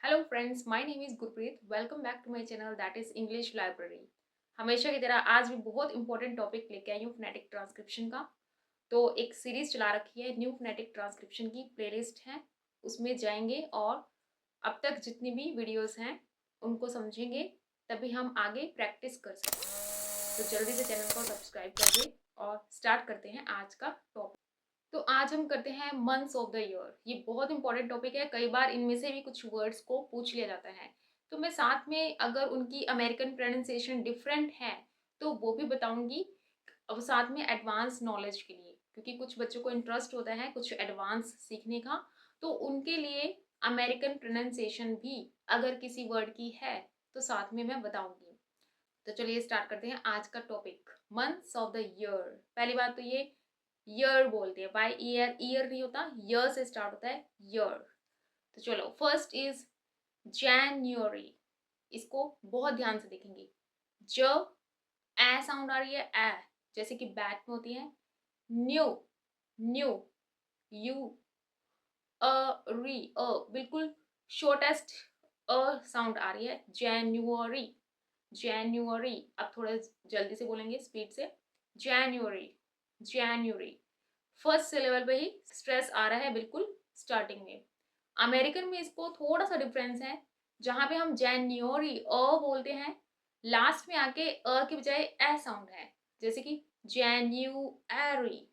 Hello friends, my name is Gurpreet. Welcome back to my channel that is English library. हमेशा की तरह आज भी बहुत इंपॉर्टेंट टॉपिक लेके आई हूँ फोनेटिक ट्रांसक्रिप्शन का। तो एक सीरीज़ चला रखी है, न्यू फोनेटिक ट्रांसक्रिप्शन की प्लेलिस्ट है, उसमें जाएंगे और अब तक जितनी भी वीडियोस हैं उनको समझेंगे, तभी हम आगे प्रैक्टिस कर सकते हैं। तो जल्दी से चैनल को सब्सक्राइब कर दें और स्टार्ट करते हैं आज का टॉपिक। तो आज हम करते हैं मंथ्स ऑफ द ईयर। ये बहुत इंपॉर्टेंट टॉपिक है, कई बार इनमें से भी कुछ वर्ड्स को पूछ लिया जाता है। तो मैं साथ में अगर उनकी अमेरिकन प्रोनाउंसिएशन डिफरेंट है तो वो भी बताऊंगी, और साथ में एडवांस नॉलेज के लिए, क्योंकि कुछ बच्चों को इंटरेस्ट होता है कुछ एडवांस सीखने का, तो उनके लिए अमेरिकन प्रोनाउंसिएशन भी अगर किसी वर्ड की है तो साथ में मैं बताऊंगी। तो चलिए स्टार्ट करते हैं आज का topic, months of the year. पहली बात तो ये ईयर बोलते हैं, बाय ईयर, ईयर नहीं होता, ईयर से स्टार्ट होता है ईयर। तो चलो, फर्स्ट इज जनवरी। इसको बहुत ध्यान से देखेंगे। ज ए साउंड आ रही है, ए जैसे कि बैट में होती है। न्यू, न्यू, यू, री, बिल्कुल शॉर्टेस्ट साउंड आ रही है। जनवरी, जनवरी। अब थोड़ा जल्दी से बोलेंगे, स्पीड से। जनवरी, जनवरी। फर्स्ट सिलेबल पे ही स्ट्रेस आ रहा है, बिल्कुल स्टार्टिंग में। अमेरिकन में इसको थोड़ा सा डिफरेंस है, जहां पे हम जनवरी बोलते हैं, लास्ट में आके की बजाय ए साउंड है, जैसे कि जनवरी,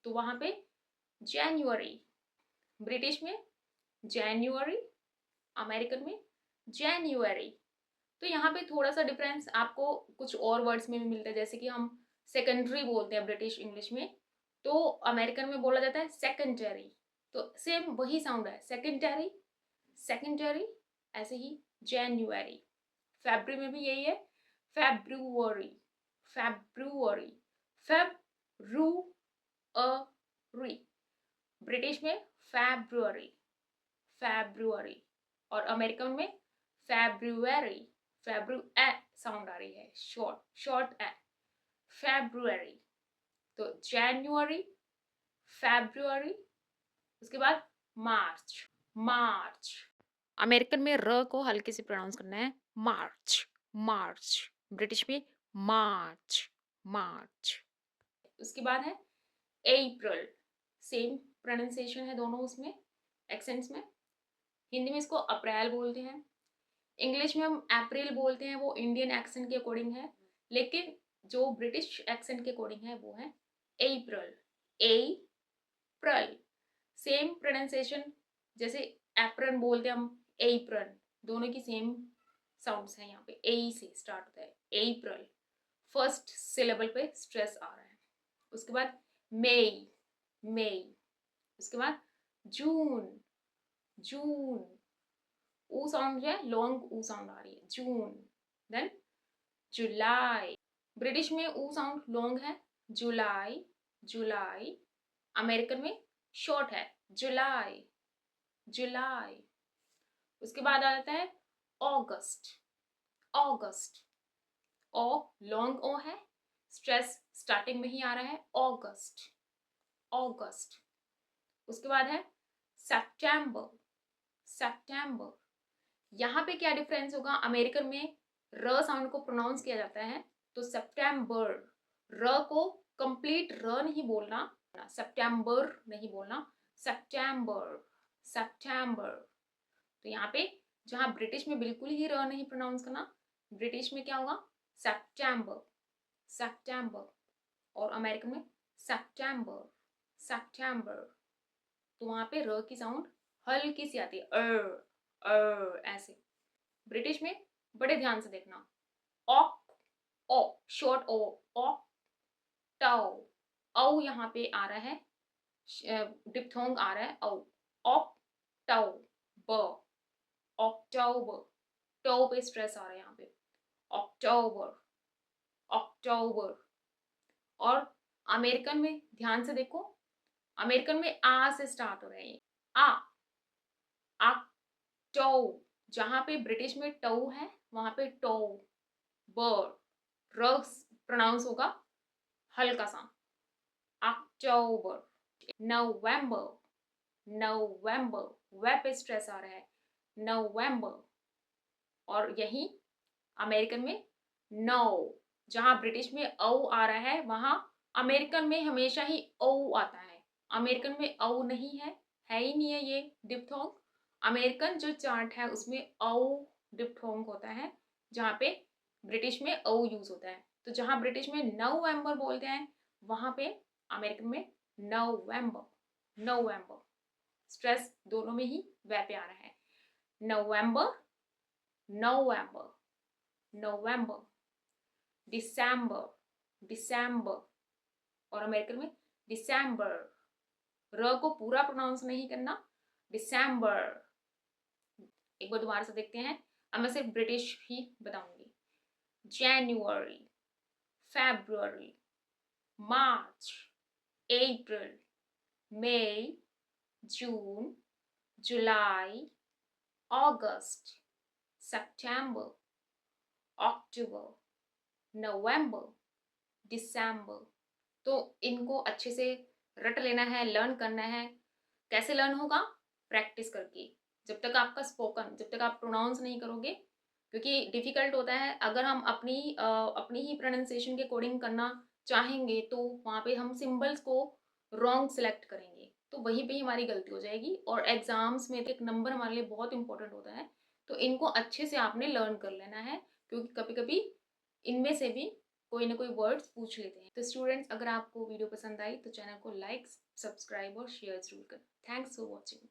तो वहां पे जनवरी। ब्रिटिश में जनवरी, अमेरिकन में जनवरी। तो यहाँ पे थोड़ा सा डिफरेंस आपको कुछ और वर्ड्स में भी मिलता है, जैसे कि हम सेकेंडरी बोलते हैं ब्रिटिश इंग्लिश में, तो अमेरिकन में बोला जाता है सेकेंडरी। तो सेम वही साउंड है, सेकेंडरी, सेकेंडरी। ऐसे ही जनवरी। फेब्रुअरी में भी यही है, फेब्रुअरी, फेब्रुअरी, फेब्रुअरी। ब्रिटिश में फेब्रुअरी, फेब्रुअरी। और अमेरिकन में फेब्रुअरी, फेब्रु ए साउंड आ रही है, शॉर्ट शॉर्ट ए, फेब्रुअरी। तो जनवरी, फेब्रुअरी, उसके बाद मार्च, मार्च। अमेरिकन में र को हल्के से प्रोनाउंस करना है, मार्च, मार्च। ब्रिटिश में मार्च, मार्च। उसके बाद है अप्रैल। सेम प्रोनाउंसिएशन है दोनों उसमें, एक्सेंट्स में। हिंदी में इसको अप्रैल बोलते हैं, इंग्लिश में हम अप्रैल बोलते हैं, वो इंडियन एक्सेंट के अकॉर्डिंग है, लेकिन जो ब्रिटिश एक्सेंट के अकॉर्डिंग है वो है अप्रैल, अप्रैल। सेम प्रोनाउंसिएशन, जैसे एप्रन बोलते हैं हम, एप्रन, दोनों की सेम साउंड्स हैं। यहाँ पे ए से स्टार्ट होता है, अप्रैल। फर्स्ट सिलेबल पे स्ट्रेस आ रहा है। उसके बाद मई, मई। उसके बाद जून, जून। ऊ साउंड जो है, लॉन्ग ऊ साउंड आ रही है, जून। देन जुलाई। ब्रिटिश में ऊ साउंड लॉन्ग है, जुलाई, जुलाई। अमेरिकन में शॉर्ट है, जुलाई, जुलाई। उसके बाद आ जाता है अगस्त, अगस्त। ओ लॉन्ग ओ है, स्ट्रेस स्टार्टिंग में ही आ रहा है, अगस्त, अगस्त। उसके बाद है सितंबर, सितंबर। यहाँ पे क्या डिफरेंस होगा, अमेरिकन में र साउंड को प्रोनाउंस किया जाता है, तो सितंबर, र को कंप्लीट र नहीं बोलना, सितंबर नहीं बोलना, सितंबर, सितंबर। तो यहाँ पे जहाँ ब्रिटिश में बिल्कुल ही र नहीं प्रोनाउंस करना, ब्रिटिश में क्या होगा, सितंबर, सितंबर। और अमेरिकन में सितंबर, सितंबर। तो वहां पे र की साउंड हल्की सी आती है, ऐसे। ब्रिटिश में बड़े ध्यान से देखना, ऑक, ओ शॉर्ट ओ, ऑक टाउ, औ यहाँ पे आ रहा है, डिप्थोंग आ रहा है, औ, ऑक टाउ, ब, अक्टूबर। टो पे स्ट्रेस आ रहा है यहाँ पे, अक्टूबर, अक्टूबर। और अमेरिकन में ध्यान से देखो, अमेरिकन में आ से स्टार्ट हो रहे हैं, आ टो। जहां पे ब्रिटिश में टो है वहां पे टो, बर्ड, र प्रोनाउंस होगा हल्का सा, अक्टूबर। नवंबर, नवंबर, वे पे स्ट्रेस आ रहा है, नवंबर। और यही अमेरिकन में नो, जहाँ ब्रिटिश में औ आ रहा है वहाँ अमेरिकन में हमेशा ही औ आता है। अमेरिकन में औ नहीं है ही नहीं है ये डिप्थोंग। अमेरिकन जो चार्ट है उसमें औ डिप्थोंग होता है, जहाँ पे ब्रिटिश में औ यूज होता है। तो जहाँ ब्रिटिश में नवंबर बोलते हैं वहाँ पे अमेरिकन में नवंबर। नवंबर स्ट्रेस दोनों में ही वह पे आ रहा है। नवंबर, नवंबर, नवंबर। दिसंबर, दिसंबर। और अमेरिकन में दिसंबर। र को पूरा प्रोनाउंस नहीं करना, दिसंबर। एक बार दोबारा से देखते हैं, अब मैं सिर्फ ब्रिटिश ही बताऊंगी। जनवरी, फेब्रुअरी, मार्च, अप्रैल, मई, जून, जुलाई, अगस्त, सितंबर, अक्टूबर, नवंबर, दिसंबर। तो इनको अच्छे से रट लेना है, लर्न करना है। कैसे लर्न होगा? प्रैक्टिस करके। जब तक आपका स्पोकन, जब तक आप प्रोनाउंस नहीं करोगे, क्योंकि डिफिकल्ट होता है। अगर हम अपनी ही प्रोनाउंसिएशन के अकॉर्डिंग करना चाहेंगे तो वहाँ पे हम सिंबल्स को रॉन्ग सेलेक्ट करेंगे, तो वहीं पे ही हमारी गलती हो जाएगी। और एग्जाम्स में एक नंबर हमारे लिए बहुत इंपॉर्टेंट होता है, तो इनको अच्छे से आपने लर्न कर लेना है, क्योंकि कभी कभी इनमें से भी कोई ना कोई वर्ड्स पूछ लेते हैं। तो स्टूडेंट्स, अगर आपको वीडियो पसंद आई तो चैनल को लाइक, सब्सक्राइब और शेयर जरूर करें। Thanks for watching.